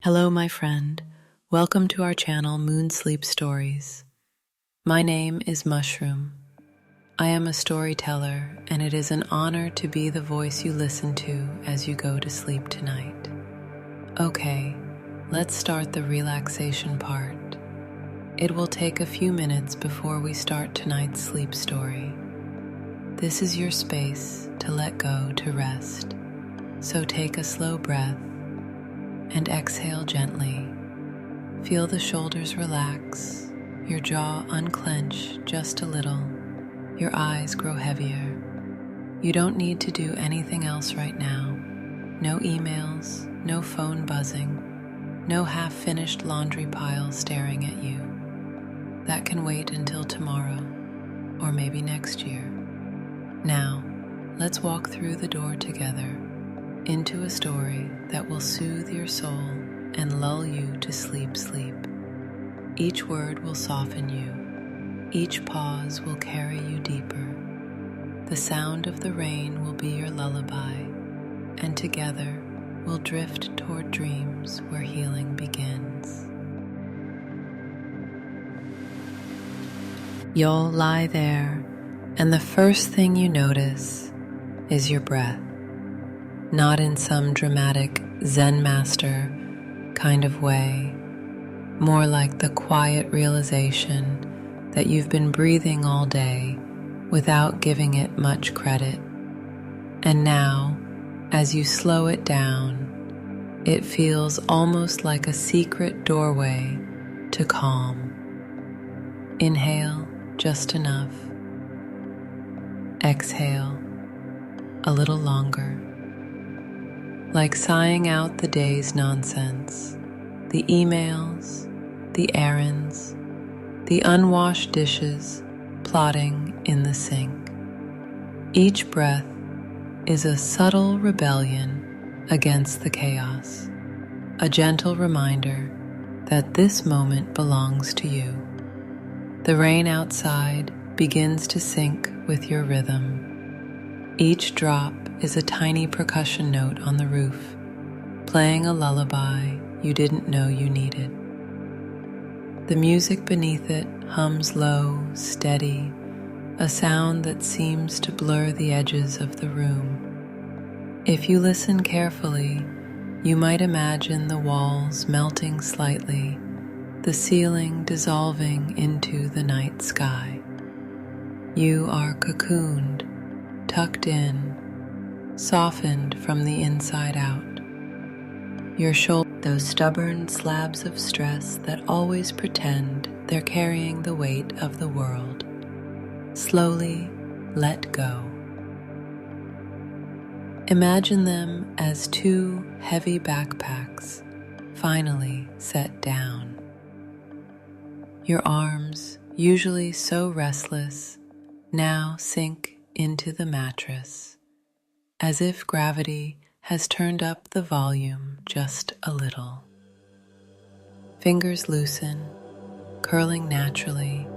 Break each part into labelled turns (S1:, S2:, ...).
S1: Hello, my friend. Welcome to our channel, Moon Sleep Stories. My name is Mushroom. I am a storyteller, and it is an honor to be the voice you listen to as you go to sleep tonight. Okay, let's start the relaxation part. It will take a few minutes before we start tonight's sleep story. This is your space to let go, to rest. So take a slow breath and exhale gently. Feel the shoulders relax, your jaw unclench just a little, your eyes grow heavier. You don't need to do anything else right now. No emails, no phone buzzing, no half-finished laundry pile staring at you. That can wait until tomorrow, or maybe next year. Now, let's walk through the door together into a story that will soothe your soul and lull you to sleep. Each word will soften you. Each pause will carry you deeper. The sound of the rain will be your lullaby, and together we'll drift toward dreams where healing begins. You'll lie there, and the first thing you notice is your breath. Not in some dramatic Zen master kind of way, more like the quiet realization that you've been breathing all day without giving it much credit. And now, as you slow it down, it feels almost like a secret doorway to calm. Inhale just enough. Exhale a little longer. Like sighing out the day's nonsense, the emails, the errands, the unwashed dishes plotting in the sink. Each breath is a subtle rebellion against the chaos, a gentle reminder that this moment belongs to you. The rain outside begins to sync with your rhythm. Each drop is a tiny percussion note on the roof, playing a lullaby you didn't know you needed. The music beneath it hums low, steady, a sound that seems to blur the edges of the room. If you listen carefully, you might imagine the walls melting slightly, the ceiling dissolving into the night sky. You are cocooned, tucked in, softened from the inside out. Your shoulders, those stubborn slabs of stress that always pretend they're carrying the weight of the world, slowly let go. Imagine them as two heavy backpacks finally set down. Your arms, usually so restless, now sink into the mattress, as if gravity has turned up the volume just a little. Fingers loosen, curling naturally,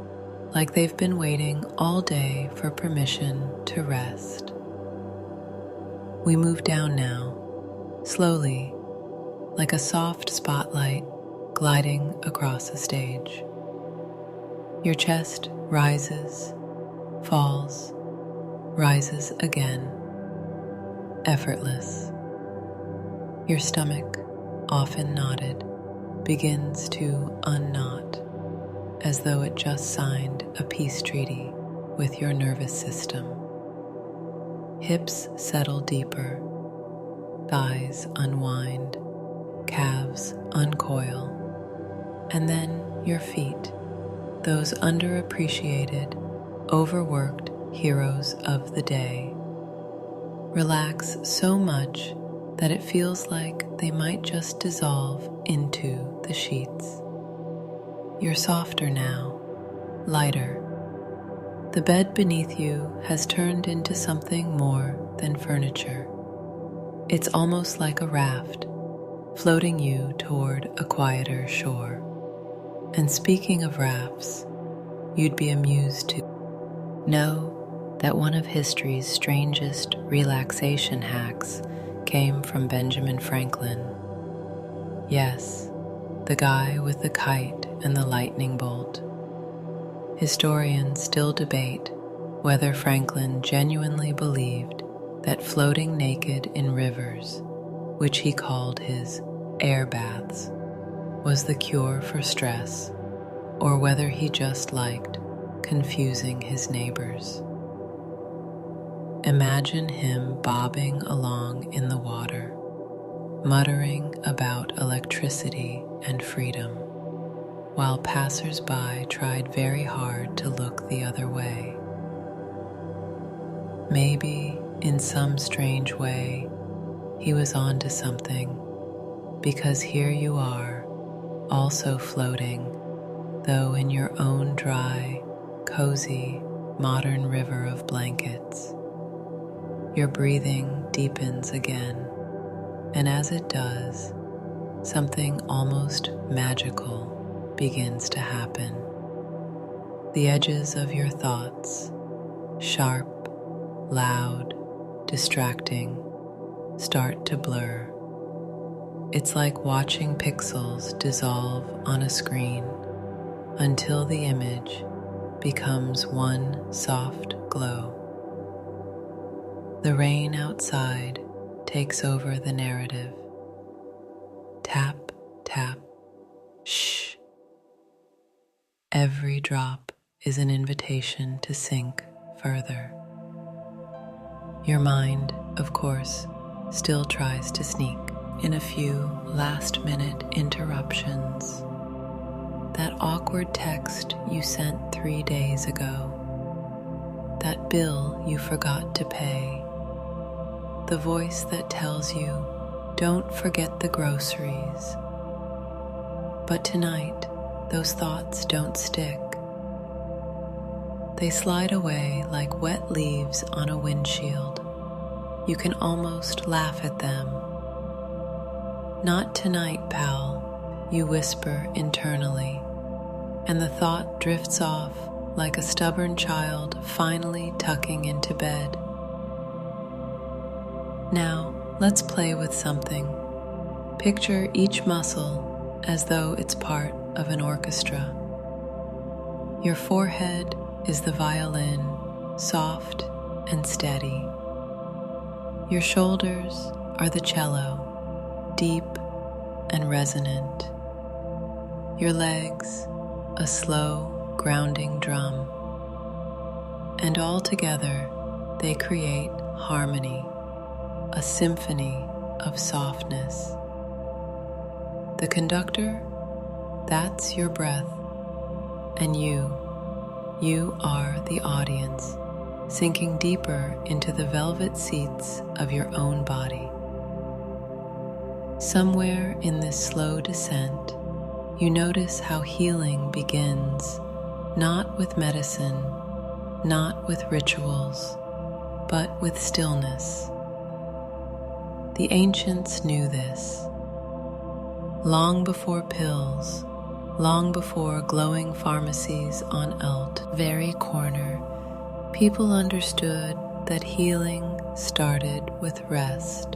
S1: like they've been waiting all day for permission to rest. We move down now, slowly, like a soft spotlight gliding across a stage. Your chest rises, falls, rises again, effortless. Your stomach, often knotted, begins to unknot, as though it just signed a peace treaty with your nervous system. Hips settle deeper, thighs unwind, calves uncoil, and then your feet, those underappreciated, overworked heroes of the day, relax so much that it feels like they might just dissolve into the sheets. You're softer now, lighter. The bed beneath you has turned into something more than furniture. It's almost like a raft, floating you toward a quieter shore. And speaking of rafts, you'd be amused to know that one of history's strangest relaxation hacks came from Benjamin Franklin. Yes, the guy with the kite and the lightning bolt. Historians still debate whether Franklin genuinely believed that floating naked in rivers, which he called his air baths, was the cure for stress, or whether he just liked confusing his neighbors. Imagine him bobbing along in the water, muttering about electricity and freedom, while passers-by tried very hard to look the other way. Maybe, in some strange way, he was onto something, because here you are, also floating, though in your own dry, cozy, modern river of blankets. Your breathing deepens again, and as it does, something almost magical begins to happen. The edges of your thoughts, sharp, loud, distracting, start to blur. It's like watching pixels dissolve on a screen until the image becomes one soft glow. The rain outside takes over the narrative. Tap, tap, shh. Every drop is an invitation to sink further. Your mind, of course, still tries to sneak in a few last-minute interruptions. That awkward text you sent 3 days ago. That bill you forgot to pay. The voice that tells you, don't forget the groceries. But tonight, those thoughts don't stick. They slide away like wet leaves on a windshield. You can almost laugh at them. Not tonight, pal, you whisper internally, and the thought drifts off like a stubborn child finally tucking into bed. Now, let's play with something. Picture each muscle as though it's part of an orchestra. Your forehead is the violin, soft and steady. Your shoulders are the cello, deep and resonant. Your legs, a slow, grounding drum. And all together, they create harmony, a symphony of softness. The conductor, that's your breath, and you are the audience, sinking deeper into the velvet seats of your own body. Somewhere in this slow descent, you notice how healing begins, not with medicine, not with rituals, but with stillness. The ancients knew this. Long before pills, long before glowing pharmacies on Elt's very corner, people understood that healing started with rest.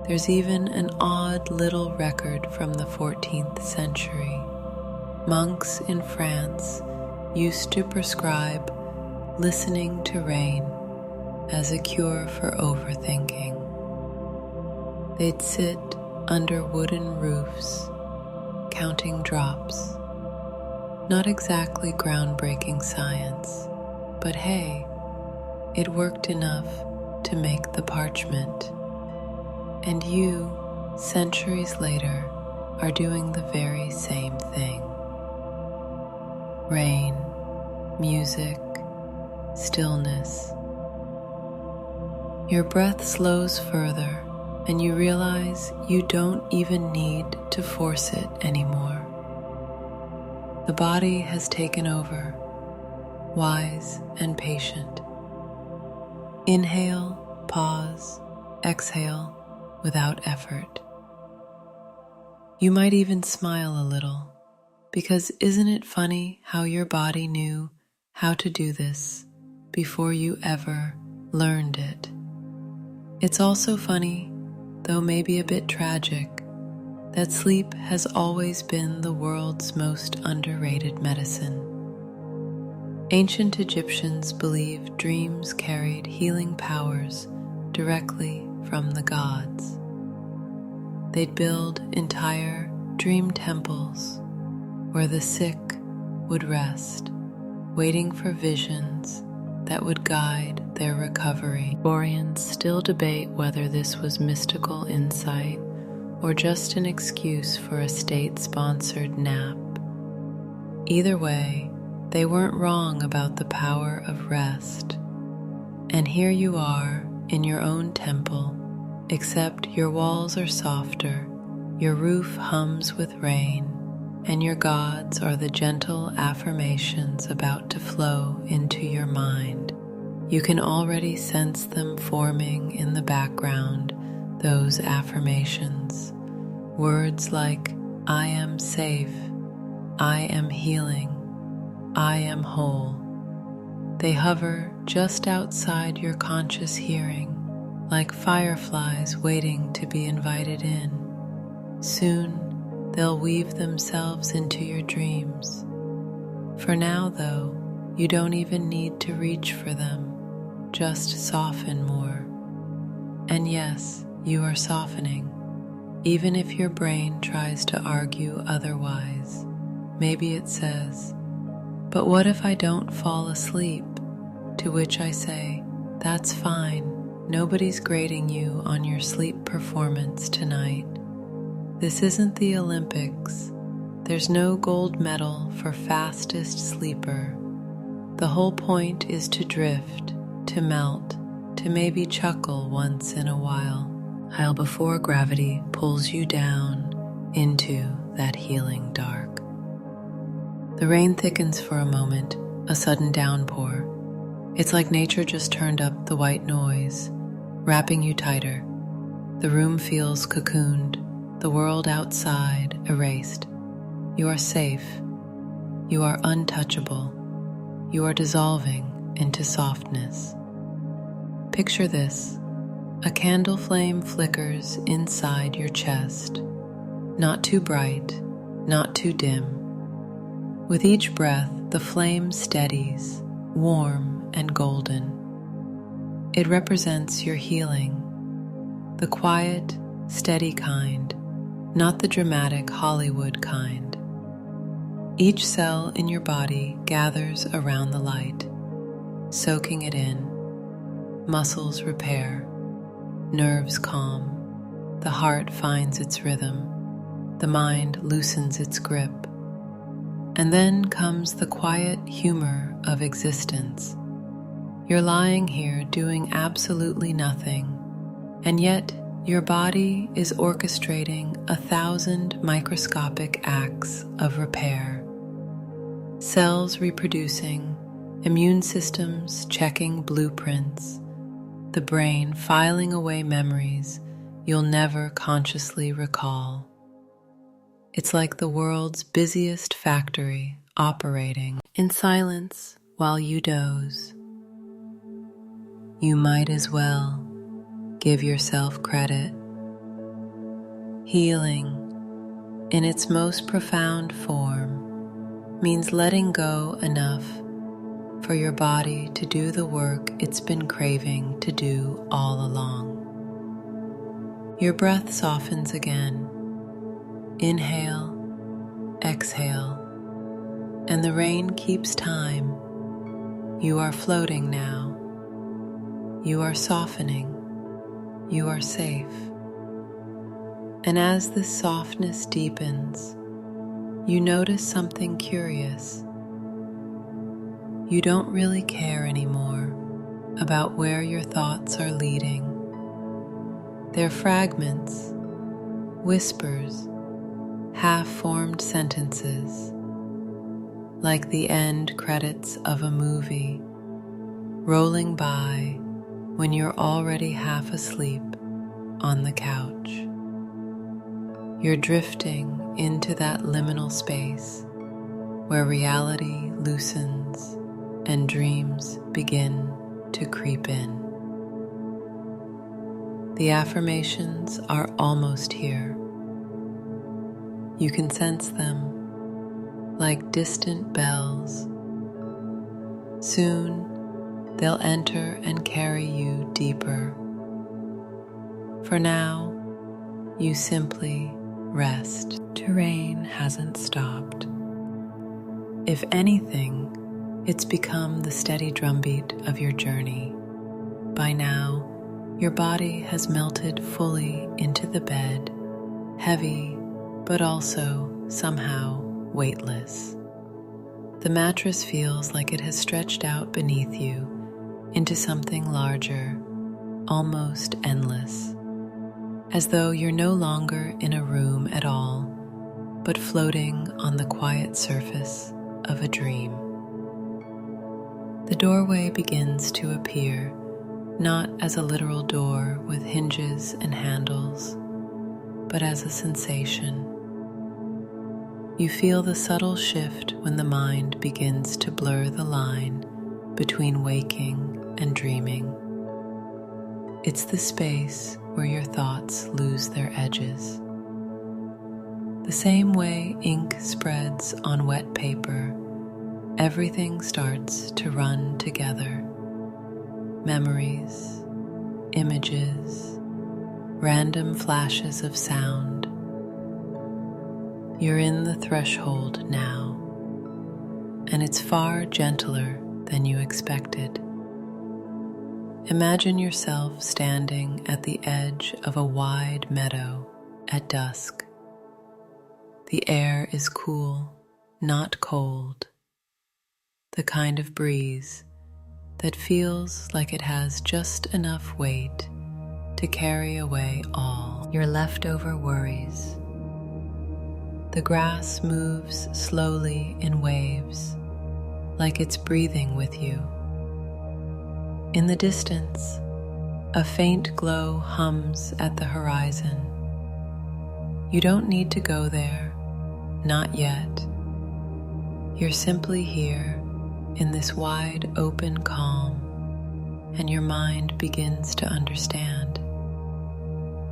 S1: There's even an odd little record from the 14th century. Monks in France used to prescribe listening to rain as a cure for overthinking. They'd sit under wooden roofs, counting drops. Not exactly groundbreaking science, but hey, it worked enough to make the parchment. And you, centuries later, are doing the very same thing. Rain, music, stillness. Your breath slows further, and you realize you don't even need to force it anymore. The body has taken over, wise and patient. Inhale, pause, exhale without effort. You might even smile a little, because isn't it funny how your body knew how to do this before you ever learned it? It's also funny, though maybe a bit tragic, that sleep has always been the world's most underrated medicine. Ancient Egyptians believed dreams carried healing powers directly from the gods. They'd build entire dream temples where the sick would rest, waiting for visions that would guide their recovery. Historians still debate whether this was mystical insight or just an excuse for a state-sponsored nap. Either way, they weren't wrong about the power of rest. And here you are in your own temple, except your walls are softer, your roof hums with rain, and your gods are the gentle affirmations about to flow into your mind. You can already sense them forming in the background, those affirmations. Words like, I am safe, I am healing, I am whole. They hover just outside your conscious hearing, like fireflies waiting to be invited in. Soon, they'll weave themselves into your dreams. For now, though, you don't even need to reach for them. Just soften more. And yes, you are softening, even if your brain tries to argue otherwise. Maybe it says, but what if I don't fall asleep? To which I say, that's fine. Nobody's grading you on your sleep performance tonight. This isn't the Olympics. There's no gold medal for fastest sleeper. The whole point is to drift, to melt, to maybe chuckle once in a while before gravity pulls you down into that healing dark. The rain thickens for a moment, a sudden downpour. It's like nature just turned up the white noise, wrapping you tighter. The room feels cocooned, the world outside erased. You are safe. You are untouchable. You are dissolving into softness. Picture this. A candle flame flickers inside your chest. Not too bright, not too dim. With each breath, the flame steadies, warm and golden. It represents your healing, the quiet, steady kind, not the dramatic Hollywood kind. Each cell in your body gathers around the light, soaking it in. Muscles repair, nerves calm, the heart finds its rhythm, the mind loosens its grip. And then comes the quiet humor of existence. You're lying here doing absolutely nothing, and yet your body is orchestrating 1,000 microscopic acts of repair. Cells reproducing, immune systems checking blueprints, the brain filing away memories you'll never consciously recall. It's like the world's busiest factory operating in silence while you doze. You might as well give yourself credit. Healing, in its most profound form, means letting go enough for your body to do the work it's been craving to do all along. Your breath softens again. Inhale, exhale, and the rain keeps time. You are floating now. You are softening. You are safe. And as this softness deepens, you notice something curious. You don't really care anymore about where your thoughts are leading. They're fragments, whispers, half-formed sentences, like the end credits of a movie, rolling by when you're already half asleep on the couch. You're drifting into that liminal space where reality loosens and dreams begin to creep in. The affirmations are almost here. You can sense them like distant bells. Soon, they'll enter and carry you deeper. For now, you simply rest. Terrain hasn't stopped. If anything, it's become the steady drumbeat of your journey. By now, your body has melted fully into the bed, heavy, but also somehow weightless. The mattress feels like it has stretched out beneath you into something larger, almost endless, as though you're no longer in a room at all, but floating on the quiet surface of a dream. The doorway begins to appear, not as a literal door with hinges and handles, but as a sensation. You feel the subtle shift when the mind begins to blur the line between waking and dreaming. It's the space where your thoughts lose their edges. The same way ink spreads on wet paper, everything starts to run together. Memories, images, random flashes of sound. You're in the threshold now, and it's far gentler than you expected. Imagine yourself standing at the edge of a wide meadow at dusk. The air is cool, not cold. The kind of breeze that feels like it has just enough weight to carry away all your leftover worries. The grass moves slowly in waves, like it's breathing with you. In the distance, a faint glow hums at the horizon. You don't need to go there. Not yet. You're simply here in this wide open calm, and your mind begins to understand.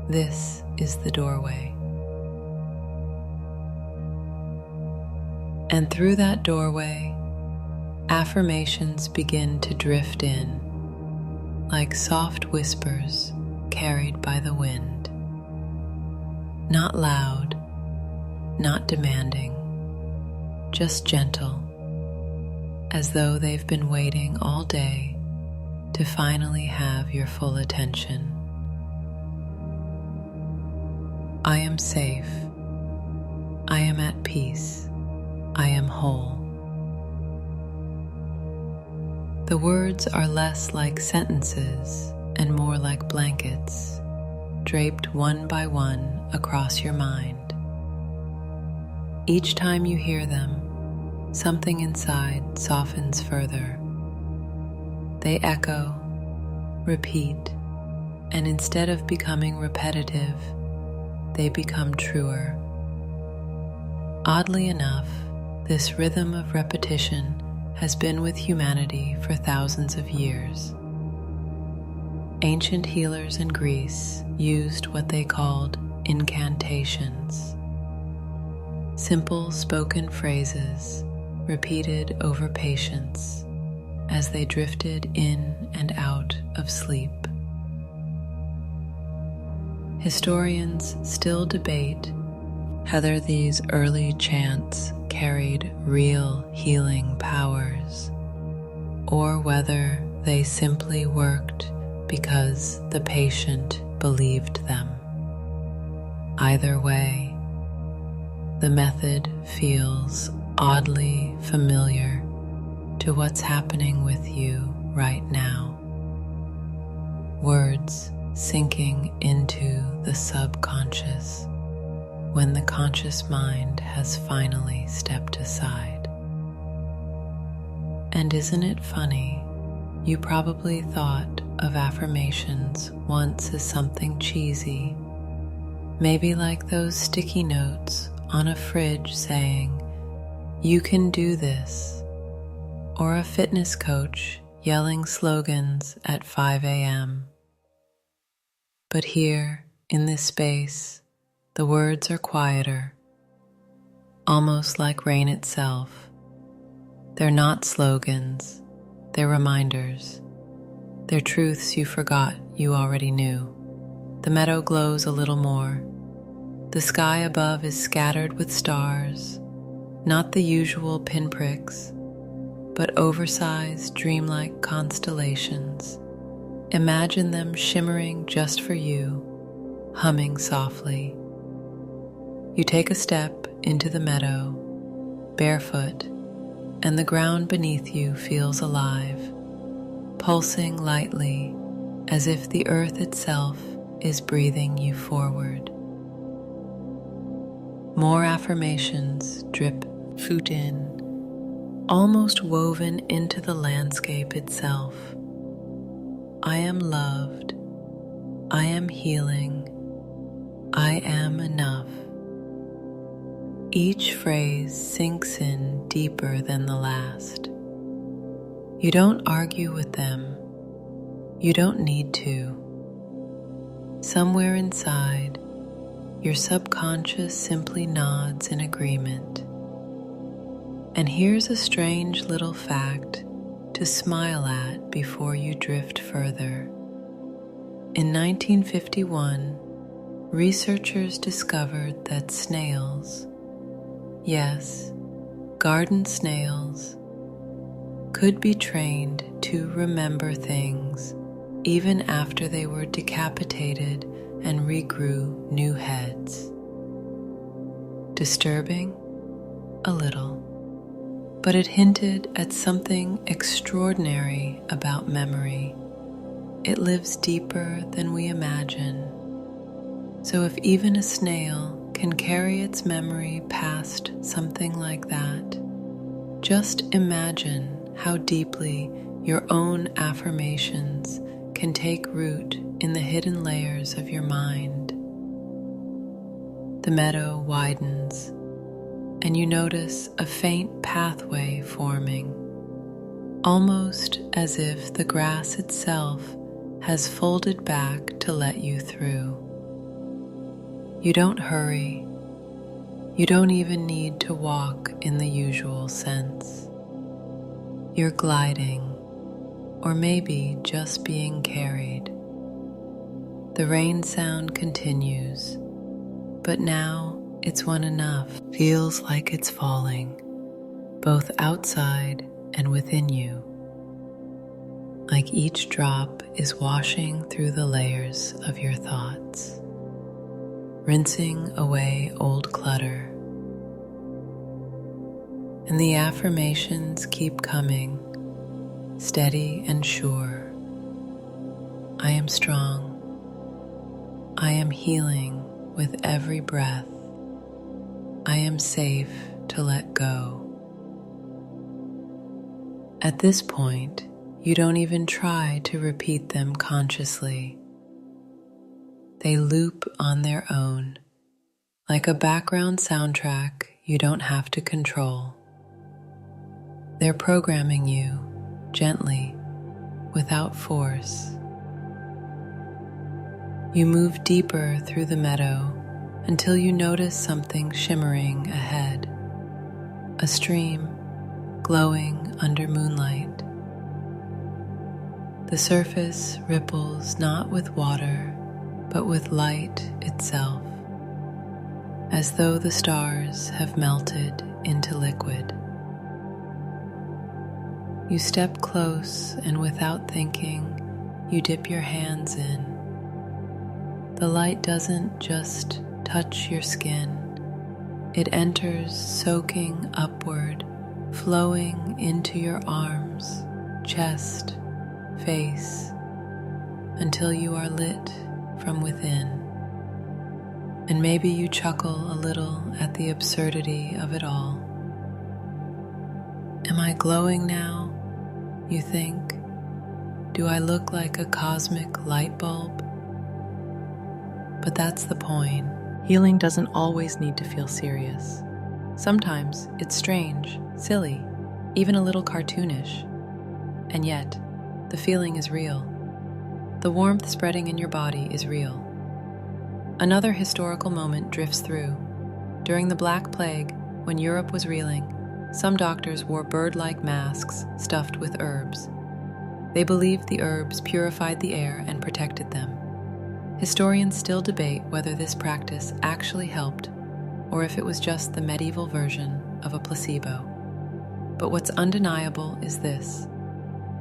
S1: This is the doorway. And through that doorway, affirmations begin to drift in, like soft whispers carried by the wind. Not loud, not demanding, just gentle, as though they've been waiting all day to finally have your full attention. I am safe. I am at peace. I am whole. The words are less like sentences and more like blankets, draped one by one across your mind. Each time you hear them, something inside softens further. They echo, repeat, and instead of becoming repetitive, they become truer. Oddly enough, this rhythm of repetition has been with humanity for thousands of years. Ancient healers in Greece used what they called incantations. Simple spoken phrases repeated over patience as they drifted in and out of sleep. Historians still debate whether these early chants carried real healing powers or whether they simply worked because the patient believed them. Either way, the method feels oddly familiar to what's happening with you right now. Words sinking into the subconscious when the conscious mind has finally stepped aside. And isn't it funny? You probably thought of affirmations once as something cheesy, maybe like those sticky notes on a fridge saying, "You can do this," or a fitness coach yelling slogans at 5 a.m. But here, in this space, the words are quieter, almost like rain itself. They're not slogans, they're reminders. They're truths you forgot you already knew. The meadow glows a little more. The sky above is scattered with stars, not the usual pinpricks, but oversized, dreamlike constellations. Imagine them shimmering just for you, humming softly. You take a step into the meadow, barefoot, and the ground beneath you feels alive, pulsing lightly as if the earth itself is breathing you forward. More affirmations drip foot in, almost woven into the landscape itself. I am loved. I am healing. I am enough. Each phrase sinks in deeper than the last. You don't argue with them. You don't need to. Somewhere inside, your subconscious simply nods in agreement. And here's a strange little fact to smile at before you drift further. In 1951, researchers discovered that snails, yes, garden snails, could be trained to remember things even after they were decapitated and regrew new heads. Disturbing? A little. But it hinted at something extraordinary about memory. It lives deeper than we imagine. So if even a snail can carry its memory past something like that, just imagine how deeply your own affirmations can take root in the hidden layers of your mind. The meadow widens, and you notice a faint pathway forming, almost as if the grass itself has folded back to let you through. You don't hurry. You don't even need to walk in the usual sense. You're gliding, or maybe just being carried. The rain sound continues, but now it's when enough feels like it's falling, both outside and within you. Like each drop is washing through the layers of your thoughts, rinsing away old clutter. And the affirmations keep coming, steady and sure. I am strong. I am healing with every breath. I am safe to let go. At this point, you don't even try to repeat them consciously. They loop on their own, like a background soundtrack you don't have to control. They're programming you gently, without force. You move deeper through the meadow until you notice something shimmering ahead, a stream glowing under moonlight. The surface ripples not with water, but with light itself, as though the stars have melted into liquid. You step close, and without thinking, you dip your hands in. The light doesn't just touch your skin. It enters soaking upward, flowing into your arms, chest, face, until you are lit from within. And maybe you chuckle a little at the absurdity of it all. Am I glowing now? You think. Do I look like a cosmic light bulb? But that's the point. Healing doesn't always need to feel serious. Sometimes it's strange, silly, even a little cartoonish. And yet, the feeling is real. The warmth spreading in your body is real. Another historical moment drifts through. During the Black Plague, when Europe was reeling, some doctors wore bird-like masks stuffed with herbs. They believed the herbs purified the air and protected them. Historians still debate whether this practice actually helped or if it was just the medieval version of a placebo. But what's undeniable is this: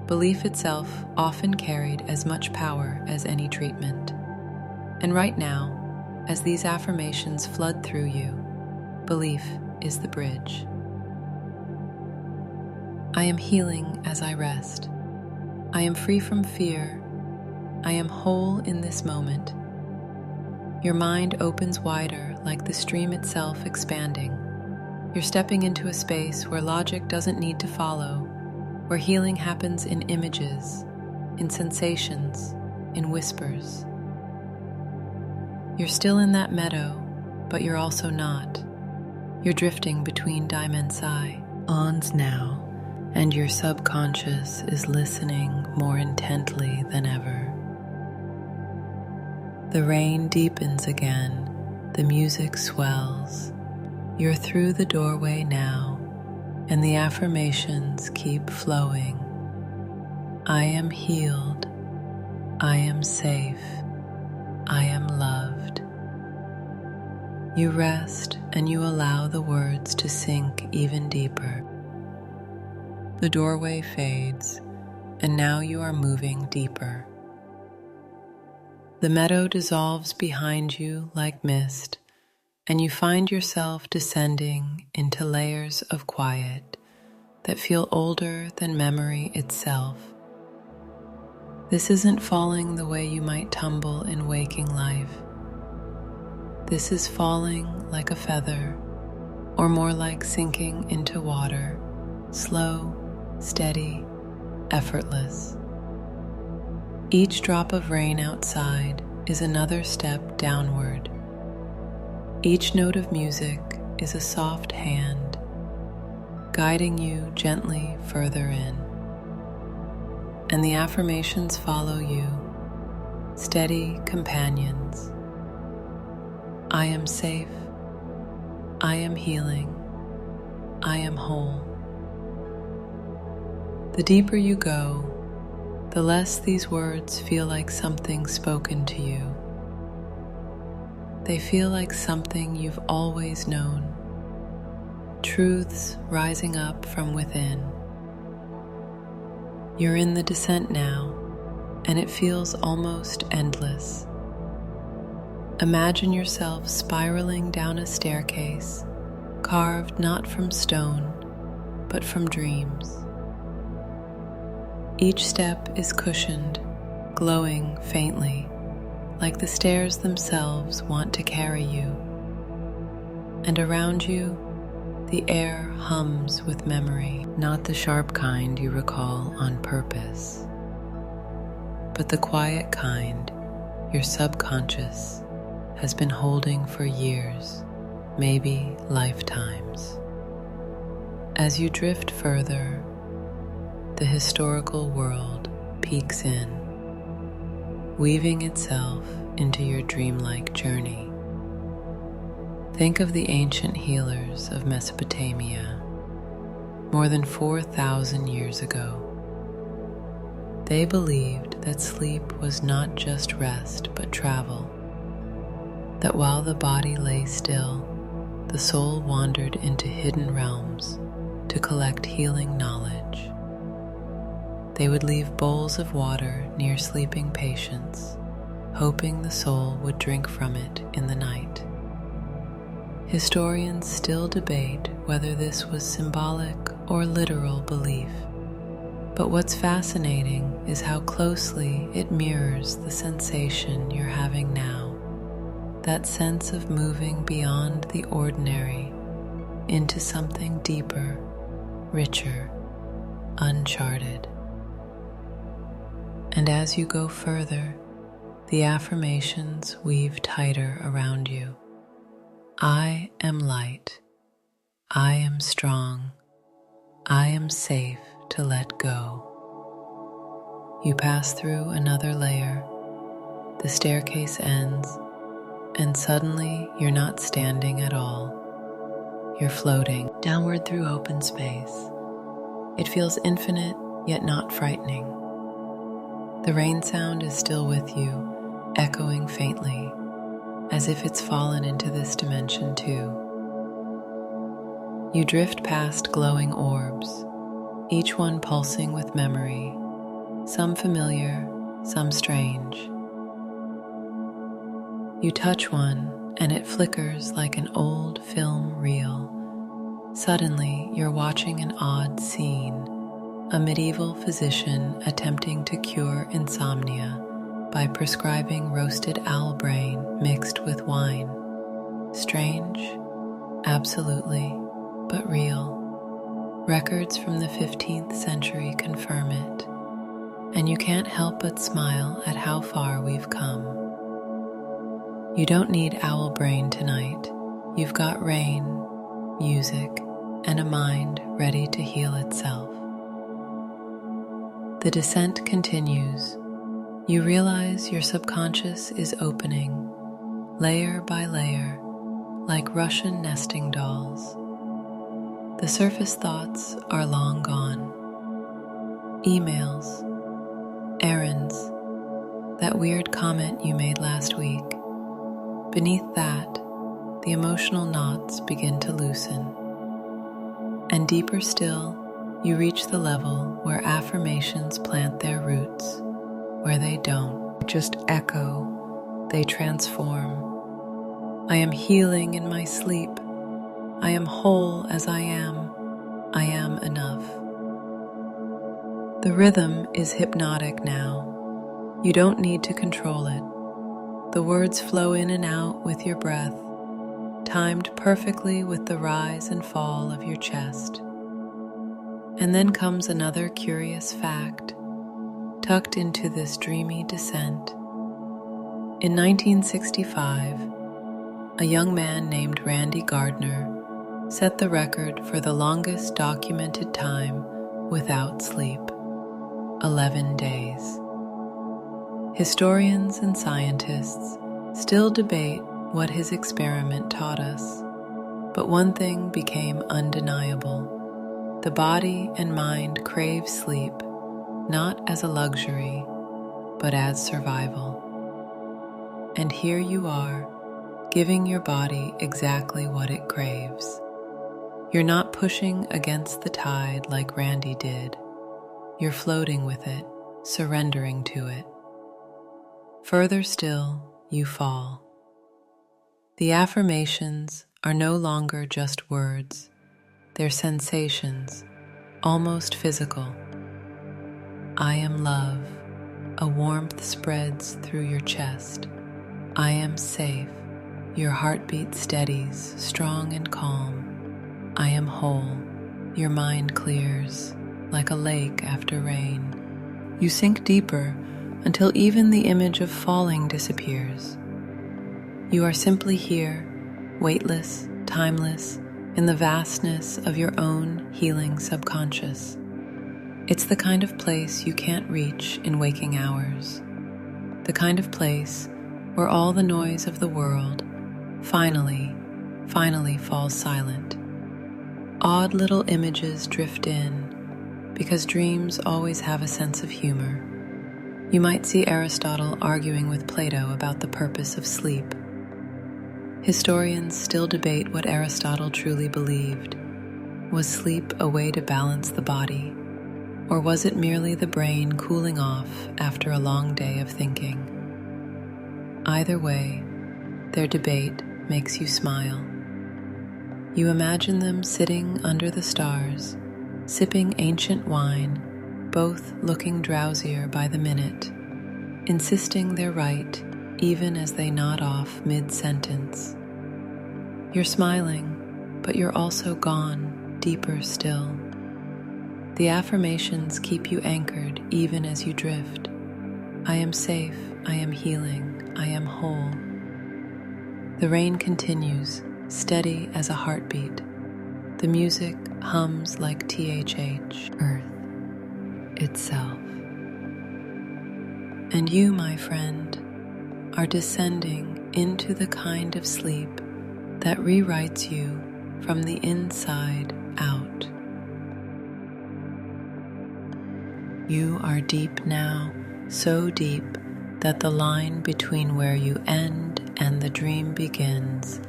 S1: belief itself often carried as much power as any treatment. And right now, as these affirmations flood through you, belief is the bridge. I am healing as I rest. I am free from fear. I am whole in this moment. Your mind opens wider, like the stream itself expanding. You're stepping into a space where logic doesn't need to follow, where healing happens in images, in sensations, in whispers. You're still in that meadow, but you're also not. You're drifting between dimensi, ons now, and your subconscious is listening more intently than ever. The rain deepens again, the music swells. You're through the doorway now, and the affirmations keep flowing. I am healed. I am safe. I am loved. You rest and you allow the words to sink even deeper. The doorway fades, and now you are moving deeper. The meadow dissolves behind you like mist, and you find yourself descending into layers of quiet that feel older than memory itself. This isn't falling the way you might tumble in waking life. This is falling like a feather, or more like sinking into water, slow, steady, effortless. Each drop of rain outside is another step downward. Each note of music is a soft hand, guiding you gently further in. And the affirmations follow you, steady companions. I am safe. I am healing. I am whole. The deeper you go, the less these words feel like something spoken to you. They feel like something you've always known, truths rising up from within. You're in the descent now, and it feels almost endless. Imagine yourself spiraling down a staircase, carved not from stone, but from dreams. Each step is cushioned, glowing faintly, like the stairs themselves want to carry you. And around you, the air hums with memory, not the sharp kind you recall on purpose, but the quiet kind your subconscious has been holding for years, maybe lifetimes. As you drift further, the historical world peeks in, weaving itself into your dreamlike journey. Think of the ancient healers of Mesopotamia, more than 4,000 years ago. They believed that sleep was not just rest but travel, that while the body lay still, the soul wandered into hidden realms to collect healing knowledge. They would leave bowls of water near sleeping patients, hoping the soul would drink from it in the night. Historians still debate whether this was symbolic or literal belief, but what's fascinating is how closely it mirrors the sensation you're having now, that sense of moving beyond the ordinary into something deeper, richer, uncharted. And as you go further, the affirmations weave tighter around you. I am light. I am strong. I am safe to let go. You pass through another layer. The staircase ends, and suddenly you're not standing at all. you're floating downward through open space. It feels infinite, yet not frightening. The rain sound is still with you, echoing faintly, as if it's fallen into this dimension too. You drift past glowing orbs, each one pulsing with memory, some familiar, some strange. You touch one, and it flickers like an old film reel. Suddenly, you're watching an odd scene, a medieval physician attempting to cure insomnia by prescribing roasted owl brain mixed with wine. Strange? Absolutely, but real. Records from the 15th century confirm it, and you can't help but smile at how far we've come. You don't need owl brain tonight. You've got rain, music, and a mind ready to heal itself. The descent continues. You realize your subconscious is opening, layer by layer, like Russian nesting dolls. The surface thoughts are long gone. Emails, errands, that weird comment you made last week. Beneath that, the emotional knots begin to loosen. And deeper still, you reach the level where affirmations plant their roots, where they don't just echo, they transform. I am healing in my sleep. I am whole as I am. I am enough. The rhythm is hypnotic now. You don't need to control it. The words flow in and out with your breath, timed perfectly with the rise and fall of your chest. And then comes another curious fact, tucked into this dreamy descent. In 1965, a young man named Randy Gardner set the record for the longest documented time without sleep, 11 days. Historians and scientists still debate what his experiment taught us, but one thing became undeniable. The body and mind crave sleep, not as a luxury, but as survival. And here you are, giving your body exactly what it craves. You're not pushing against the tide like Randy did. You're floating with it, surrendering to it. Further still, you fall. The affirmations are no longer just words. They're sensations, almost physical. I am love. A warmth spreads through your chest. I am safe. Your heartbeat steadies, strong and calm. I am whole. Your mind clears, like a lake after rain. You sink deeper until even the image of falling disappears. You are simply here, weightless, timeless, in the vastness of your own healing subconscious. It's the kind of place you can't reach in waking hours. The kind of place where all the noise of the world finally falls silent. Odd little images drift in, because dreams always have a sense of humor. You might see Aristotle arguing with Plato about the purpose of sleep. Historians still debate what Aristotle truly believed. Was sleep a way to balance the body, or was it merely the brain cooling off after a long day of thinking? Either way, their debate makes you smile. You imagine them sitting under the stars, sipping ancient wine, both looking drowsier by the minute, insisting they're right even as they nod off mid-sentence. You're smiling, but you're also gone, deeper still. The affirmations keep you anchored even as you drift. I am safe, I am healing, I am whole. The rain continues, steady as a heartbeat. The music hums like THH, Earth itself. And you, my friend, are descending into the kind of sleep that rewrites you from the inside out. You are deep now, so deep that the line between where you end and the dream begins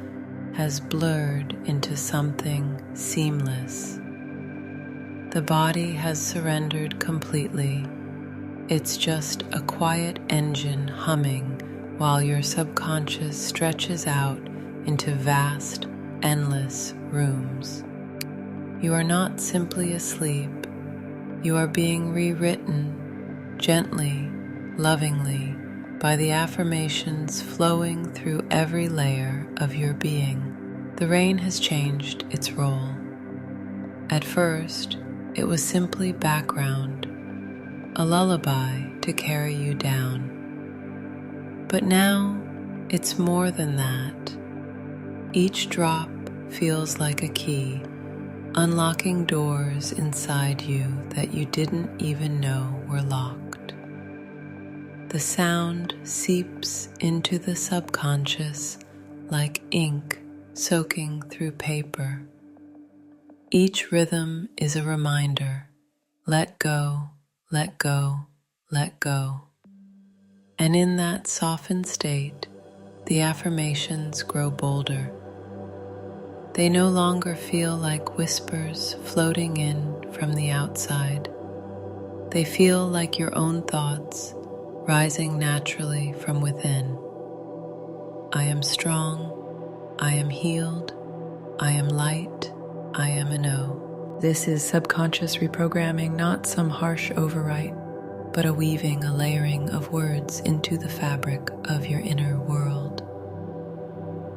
S1: has blurred into something seamless. The body has surrendered completely. It's just a quiet engine humming while your subconscious stretches out into vast, endless rooms. You are not simply asleep. You are being rewritten gently, lovingly, by the affirmations flowing through every layer of your being. The rain has changed its role. At first, it was simply background, a lullaby to carry you down. But now, it's more than that. Each drop feels like a key, unlocking doors inside you that you didn't even know were locked. The sound seeps into the subconscious like ink soaking through paper. Each rhythm is a reminder, let go, let go, let go. And in that softened state, the affirmations grow bolder. They no longer feel like whispers floating in from the outside. They feel like your own thoughts, rising naturally from within. I am strong, I am healed, I am light, I am a no. This is subconscious reprogramming, not some harsh overwrite, but a weaving, a layering of words into the fabric of your inner world.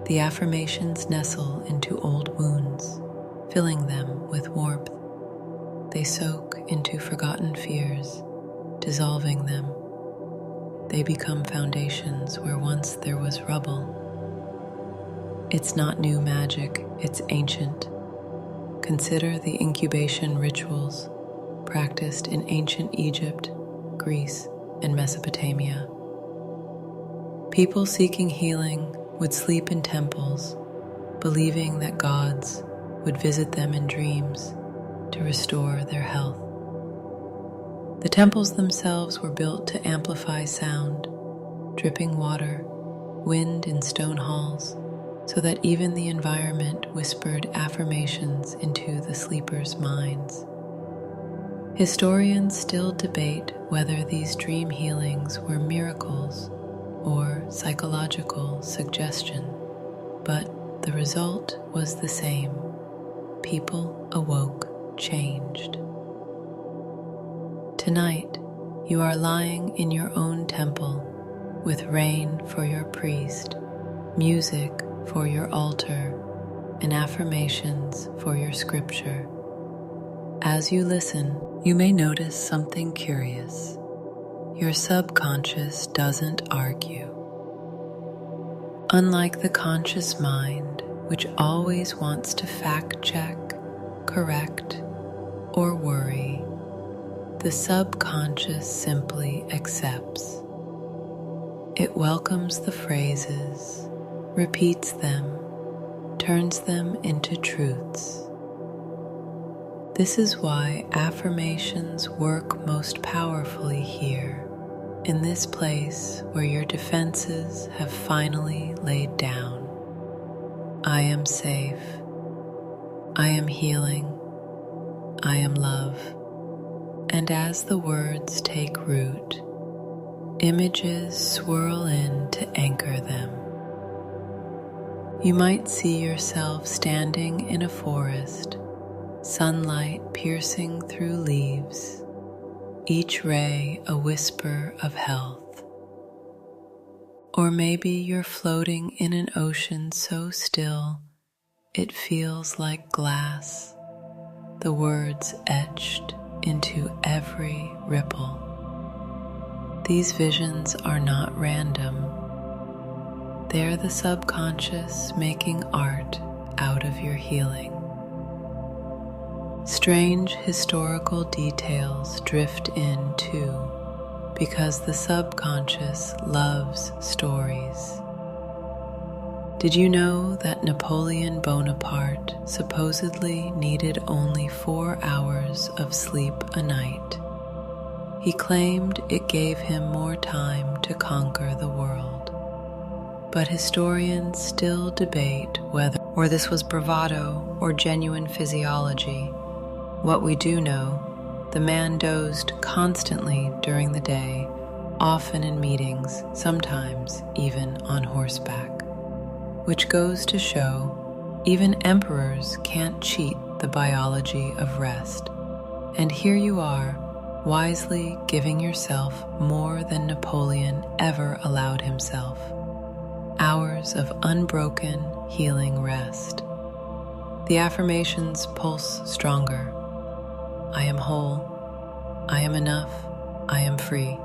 S1: The affirmations nestle into old wounds, filling them with warmth. They soak into forgotten fears, dissolving them. They become foundations where once there was rubble. It's not new magic, it's ancient. Consider the incubation rituals practiced in ancient Egypt, Greece, and Mesopotamia. People seeking healing would sleep in temples, believing that gods would visit them in dreams to restore their health. The temples themselves were built to amplify sound, dripping water, wind in stone halls, so that even the environment whispered affirmations into the sleepers' minds. Historians still debate whether these dream healings were miracles or psychological suggestion, but the result was the same. People awoke, changed. Tonight, you are lying in your own temple with rain for your priest, music for your altar, and affirmations for your scripture. As you listen, you may notice something curious. Your subconscious doesn't argue. Unlike the conscious mind, which always wants to fact-check, correct, or worry, the subconscious simply accepts. It welcomes the phrases, repeats them, turns them into truths. This is why affirmations work most powerfully here, in this place where your defenses have finally laid down. I am safe. I am healing. I am love. And as the words take root, images swirl in to anchor them. You might see yourself standing in a forest, sunlight piercing through leaves, each ray a whisper of health. Or maybe you're floating in an ocean so still it feels like glass, the words etched into every ripple. These visions are not random. They're the subconscious making art out of your healing. Strange historical details drift in too, because the subconscious loves stories. Did you know that Napoleon Bonaparte supposedly needed only 4 hours of sleep a night? He claimed it gave him more time to conquer the world. But historians still debate whether this was bravado or genuine physiology. What we do know, the man dozed constantly during the day, often in meetings, sometimes even on horseback. Which goes to show, even emperors can't cheat the biology of rest. And here you are, wisely giving yourself more than Napoleon ever allowed himself. Hours of unbroken, healing rest. The affirmations pulse stronger. I am whole. I am enough. I am free.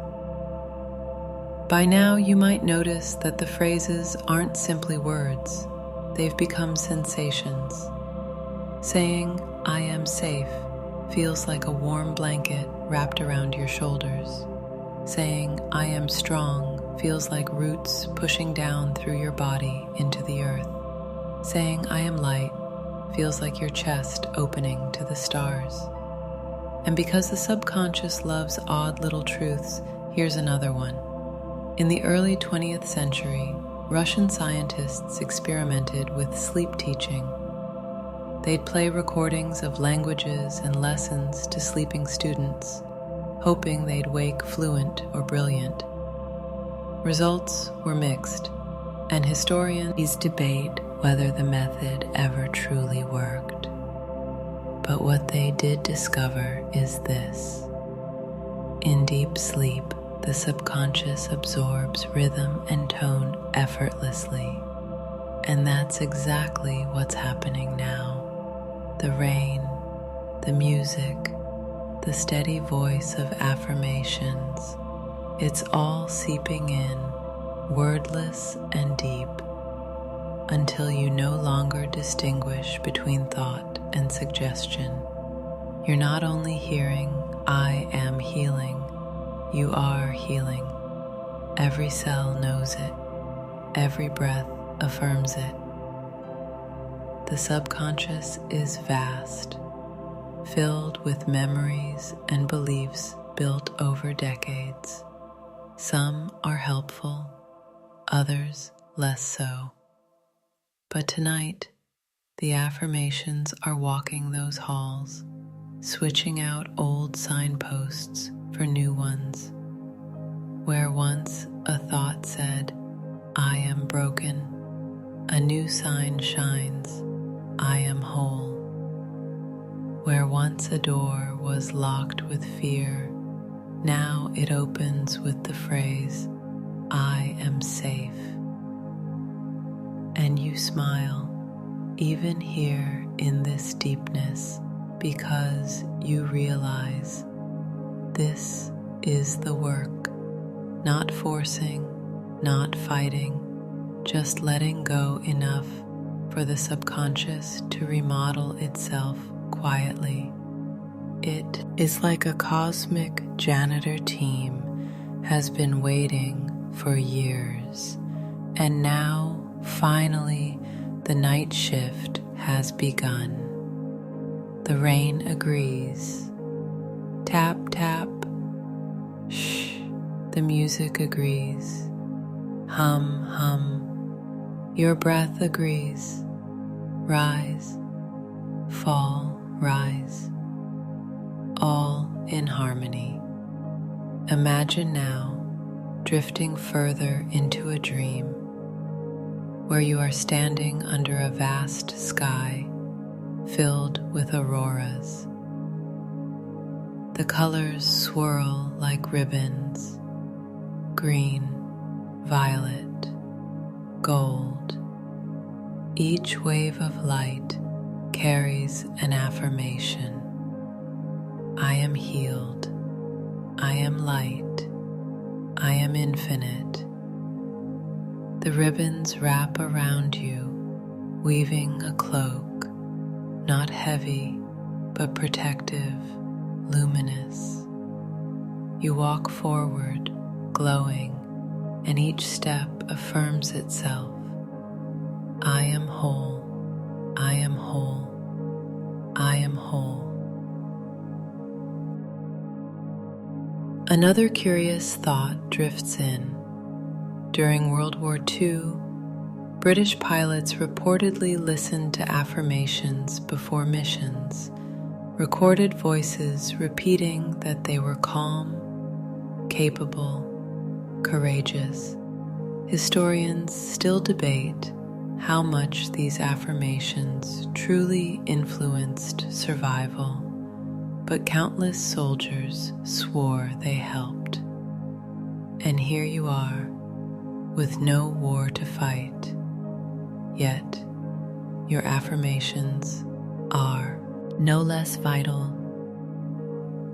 S1: By now, you might notice that the phrases aren't simply words. They've become sensations. Saying, I am safe, feels like a warm blanket wrapped around your shoulders. Saying, I am strong, feels like roots pushing down through your body into the earth. Saying, I am light, feels like your chest opening to the stars. And because the subconscious loves odd little truths, here's another one. In the early 20th century, Russian scientists experimented with sleep teaching. They'd play recordings of languages and lessons to sleeping students, hoping they'd wake fluent or brilliant. Results were mixed, and historians debate whether the method ever truly worked. But what they did discover is this. In deep sleep, the subconscious absorbs rhythm and tone effortlessly. And that's exactly what's happening now. The rain, the music, the steady voice of affirmations, it's all seeping in, wordless and deep, until you no longer distinguish between thought and suggestion. You're not only hearing, I am healing, you are healing. Every cell knows it. Every breath affirms it. The subconscious is vast, filled with memories and beliefs built over decades. Some are helpful, others less so. But tonight, the affirmations are walking those halls, switching out old signposts for new ones. Where once a thought said, I am broken, a new sign shines, I am whole. Where once a door was locked with fear, now it opens with the phrase, I am safe. And you smile, even here in this deepness, because you realize this is the work, not forcing, not fighting, just letting go enough for the subconscious to remodel itself quietly. It is like a cosmic janitor team has been waiting for years, and now, finally, the night shift has begun. The rain agrees. Tap, tap. Shh. The music agrees. Hum, hum. Your breath agrees. Rise. Fall, rise. All in harmony. Imagine now drifting further into a dream where you are standing under a vast sky filled with auroras. The colors swirl like ribbons, green, violet, gold. Each wave of light carries an affirmation. I am healed. I am light. I am infinite. The ribbons wrap around you, weaving a cloak, not heavy, but protective, luminous. You walk forward, glowing, and each step affirms itself. I am whole. I am whole. I am whole. Another curious thought drifts in. During World War II, British pilots reportedly listened to affirmations before missions, recorded voices repeating that they were calm, capable, courageous. Historians still debate how much these affirmations truly influenced survival, but countless soldiers swore they helped. And here you are, with no war to fight, yet your affirmations are no less vital.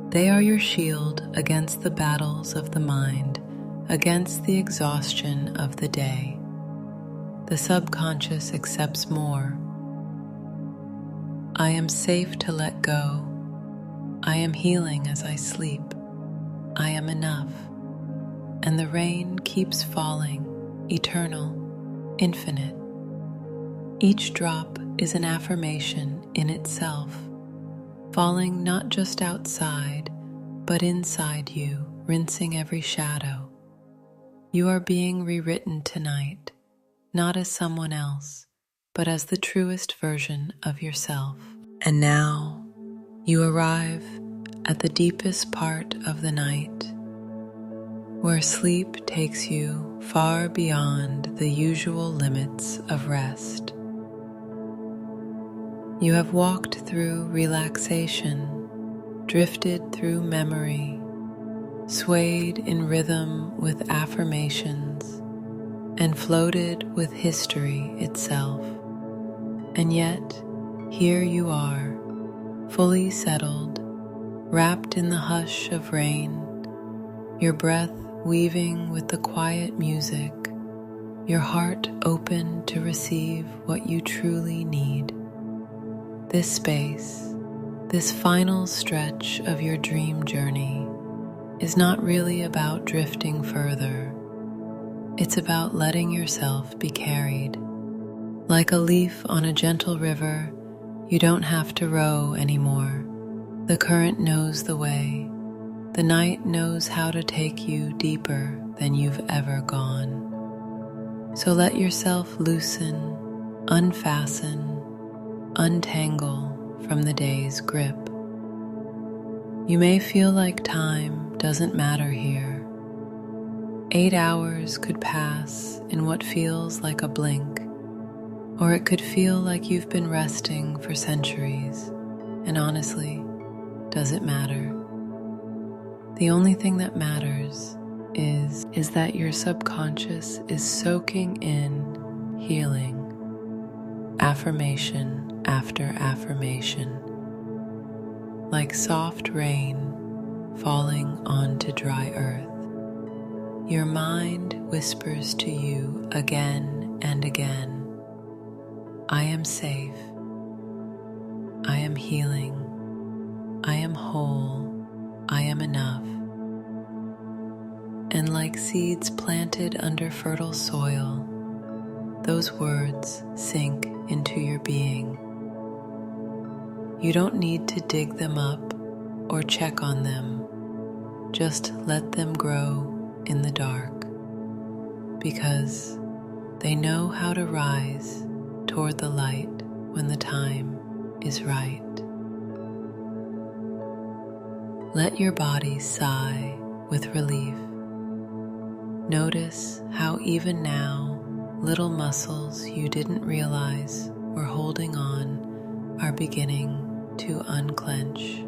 S1: They are your shield against the battles of the mind, against the exhaustion of the day. The subconscious accepts more. I am safe to let go. I am healing as I sleep. I am enough. And the rain keeps falling, eternal, infinite. Each drop is an affirmation in itself, falling not just outside, but inside you, rinsing every shadow. You are being rewritten tonight, not as someone else, but as the truest version of yourself. And now you arrive at the deepest part of the night, where sleep takes you far beyond the usual limits of rest. You have walked through relaxation, drifted through memory, swayed in rhythm with affirmations, and floated with history itself. And yet, here you are, fully settled, wrapped in the hush of rain, your breath weaving with the quiet music, your heart open to receive what you truly need. This space, this final stretch of your dream journey, is not really about drifting further. It's about letting yourself be carried. Like a leaf on a gentle river, you don't have to row anymore. The current knows the way. The night knows how to take you deeper than you've ever gone. So let yourself loosen, unfasten, untangle from the day's grip. You may feel like time doesn't matter here. 8 hours could pass in what feels like a blink, or it could feel like you've been resting for centuries. And honestly, does it matter? The only thing that matters is that your subconscious is soaking in healing, affirmation after affirmation, like soft rain falling onto dry earth. Your mind whispers to you again and again, I am safe, I am healing, I am whole, I am enough. And like seeds planted under fertile soil, those words sink into your being. You don't need to dig them up or check on them. Just let them grow in the dark, because they know how to rise toward the light when the time is right. Let your body sigh with relief. Notice how even now, little muscles you didn't realize were holding on are beginning to unclench.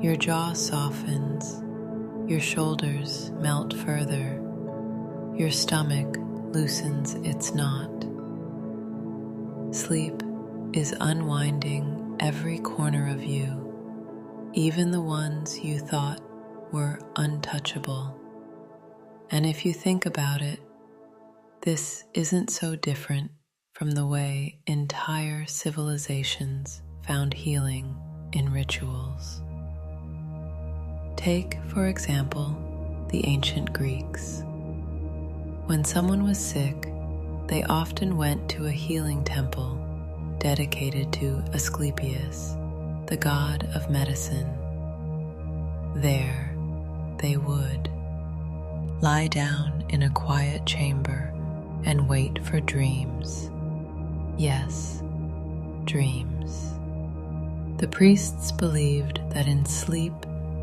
S1: Your jaw softens, your shoulders melt further, your stomach loosens its knot. Sleep is unwinding every corner of you, even the ones you thought were untouchable. And if you think about it, this isn't so different from the way entire civilizations found healing in rituals. Take, for example, the ancient Greeks. When someone was sick, they often went to a healing temple dedicated to Asclepius, the god of medicine. There, they would lie down in a quiet chamber and wait for dreams. Yes, dreams. The priests believed that in sleep,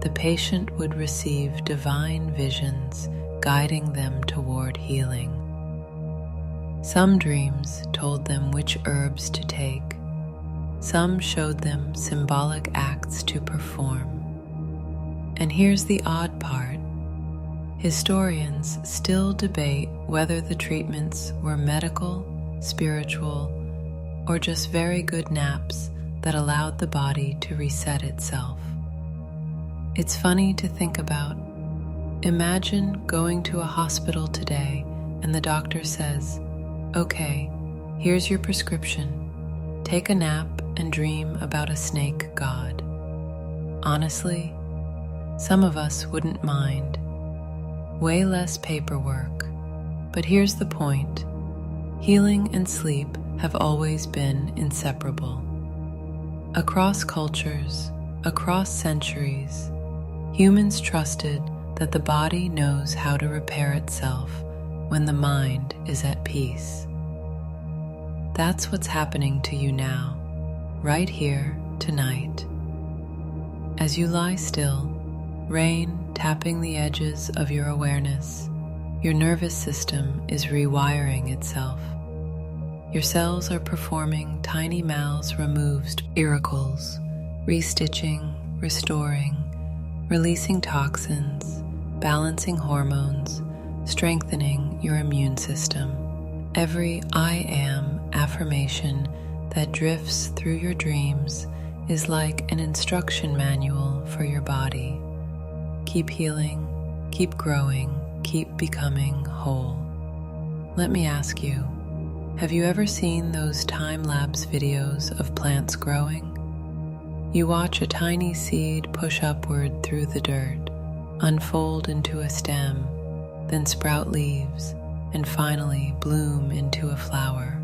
S1: the patient would receive divine visions guiding them toward healing. Some dreams told them which herbs to take. Some showed them symbolic acts to perform. And here's the odd part. Historians still debate whether the treatments were medical, spiritual, or just very good naps that allowed the body to reset itself. It's funny to think about. Imagine going to a hospital today and the doctor says, "Okay, here's your prescription. Take a nap and dream about a snake god." Honestly, some of us wouldn't mind. Way less paperwork. But here's the point. Healing and sleep have always been inseparable. Across cultures, across centuries, humans trusted that the body knows how to repair itself when the mind is at peace. That's what's happening to you now, right here, tonight. As you lie still, rain tapping the edges of your awareness, your nervous system is rewiring itself. Your cells are performing tiny mouths removed miracles, restitching, restoring, releasing toxins, balancing hormones, strengthening your immune system. Every I am affirmation that drifts through your dreams is like an instruction manual for your body. Keep healing, keep growing, keep becoming whole. Let me ask you, have you ever seen those time-lapse videos of plants growing? You watch a tiny seed push upward through the dirt, unfold into a stem, then sprout leaves, and finally bloom into a flower,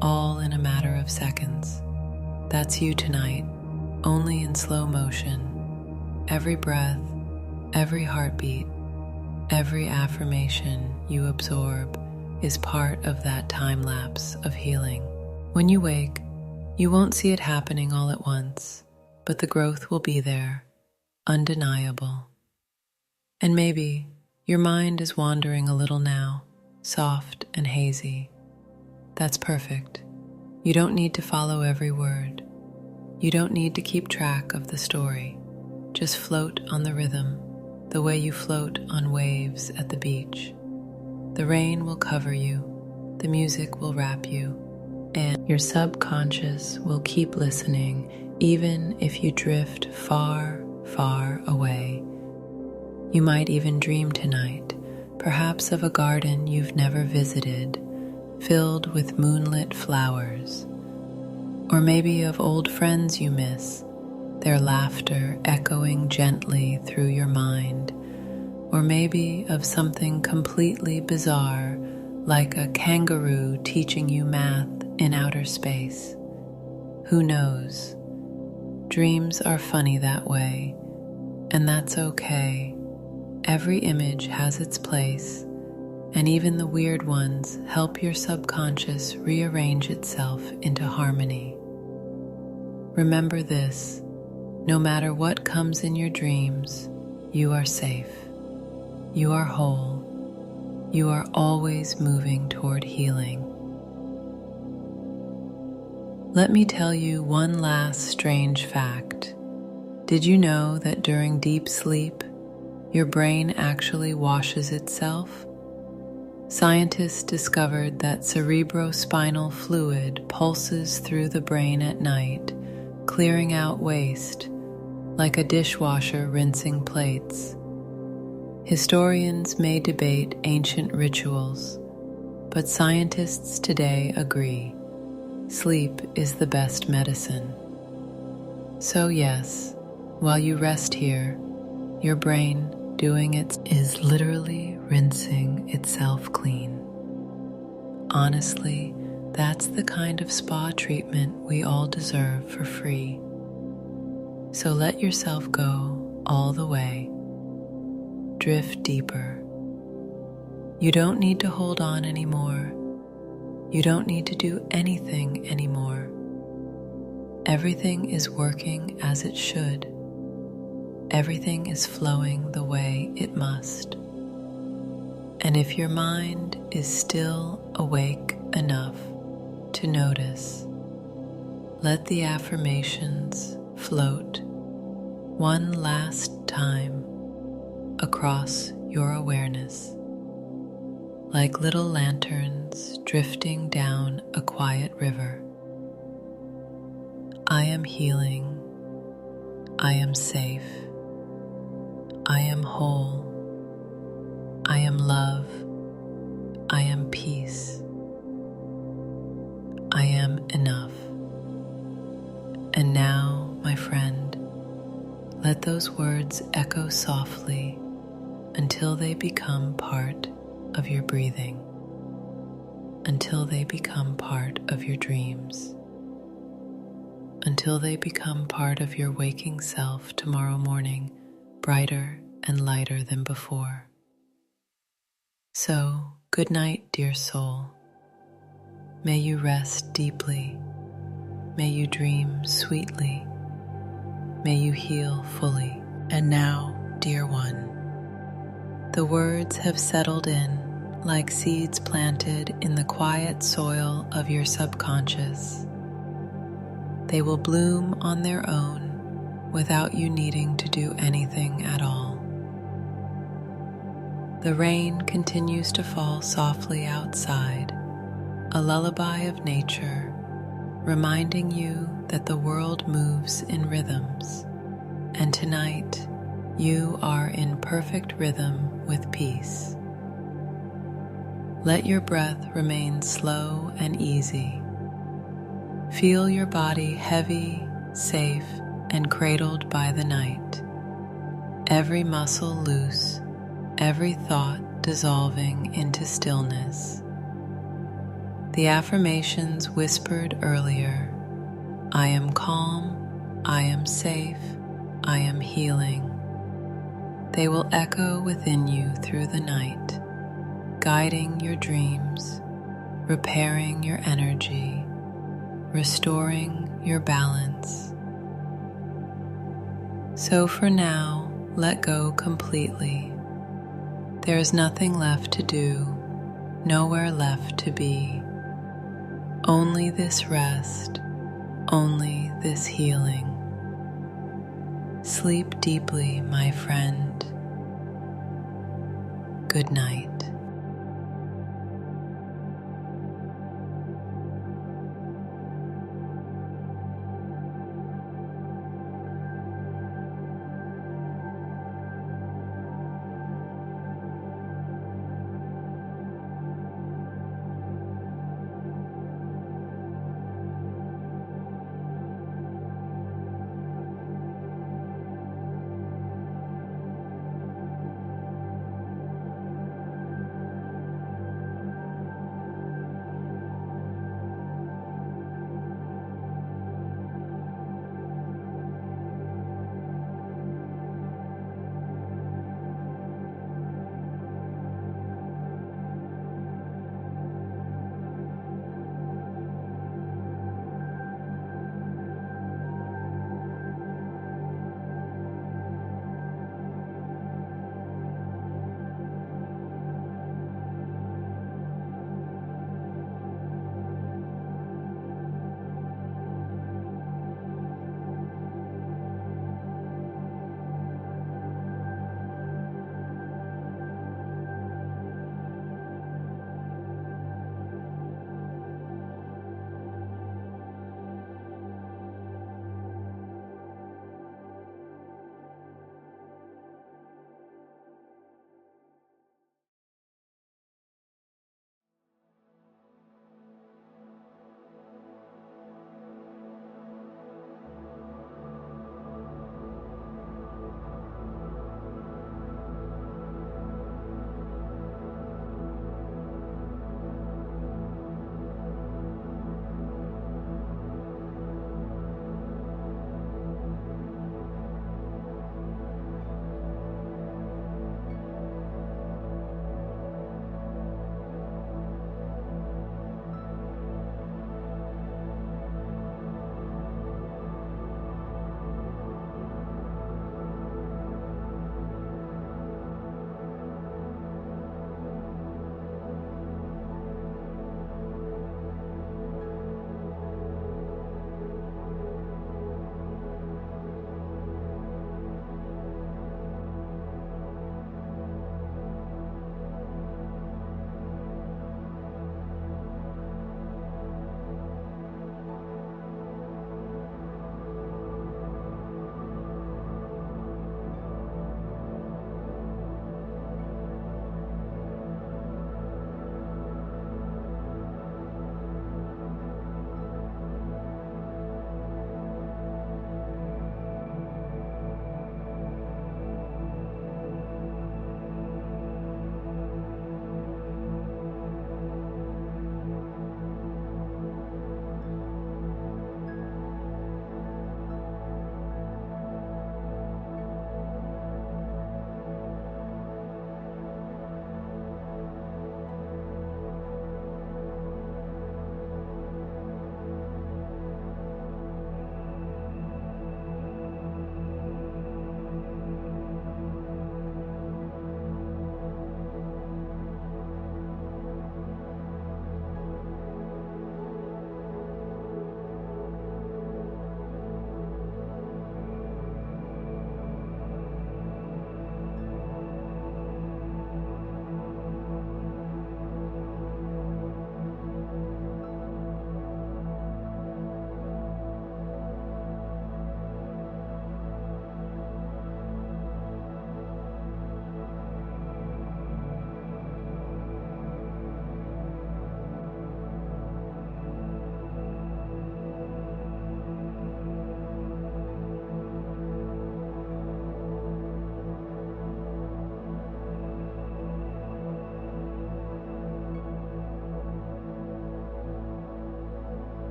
S1: all in a matter of seconds. That's you tonight, only in slow motion. Every breath, every heartbeat, every affirmation you absorb is part of that time lapse of healing. When you wake, you won't see it happening all at once, but the growth will be there, undeniable. And maybe your mind is wandering a little now, soft and hazy. That's perfect. You don't need to follow every word. You don't need to keep track of the story. Just float on the rhythm, the way you float on waves at the beach. The rain will cover you, the music will wrap you, and your subconscious will keep listening even if you drift far, far away. You might even dream tonight, perhaps of a garden you've never visited, filled with moonlit flowers. Or maybe of old friends you miss, their laughter echoing gently through your mind. Or maybe of something completely bizarre, like a kangaroo teaching you math in outer space. Who knows? Dreams are funny that way, and that's okay. Every image has its place, and even the weird ones help your subconscious rearrange itself into harmony. Remember this, no matter what comes in your dreams, you are safe. You are whole. You are always moving toward healing. Let me tell you one last strange fact. Did you know that during deep sleep, your brain actually washes itself? Scientists discovered that cerebrospinal fluid pulses through the brain at night, clearing out waste, like a dishwasher rinsing plates. Historians may debate ancient rituals, but scientists today agree sleep is the best medicine. So yes, while you rest here, your brain doing it is literally rinsing itself clean. honestly, that's the kind of spa treatment we all deserve for free. So let yourself go all the way. Drift deeper. You don't need to hold on anymore. You don't need to do anything anymore. Everything is working as it should. Everything is flowing the way it must. And if your mind is still awake enough to notice, let the affirmations float one last time across your awareness, like little lanterns drifting down a quiet river. I am healing. I am safe. I am whole. I am love. I am peace. I am enough. And now, my friend, let those words echo softly until they become part of your breathing, until they become part of your dreams, until they become part of your waking self tomorrow morning, brighter and lighter than before. So, good night, dear soul. May you rest deeply. May you dream sweetly. May you heal fully. And now, dear one, the words have settled in like seeds planted in the quiet soil of your subconscious. They will bloom on their own without you needing to do anything at all. The rain continues to fall softly outside, a lullaby of nature, reminding you that the world moves in rhythms, and tonight you are in perfect rhythm with peace. Let your breath remain slow and easy. Feel your body heavy, safe, and cradled by the night. Every muscle loose, every thought dissolving into stillness. The affirmations whispered earlier, I am calm, I am safe, I am healing. They will echo within you through the night, guiding your dreams, repairing your energy, restoring your balance. So for now, let go completely. There is nothing left to do, nowhere left to be. Only this rest, only this healing. Sleep deeply, my friend. Good night.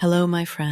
S1: Hello, my friend.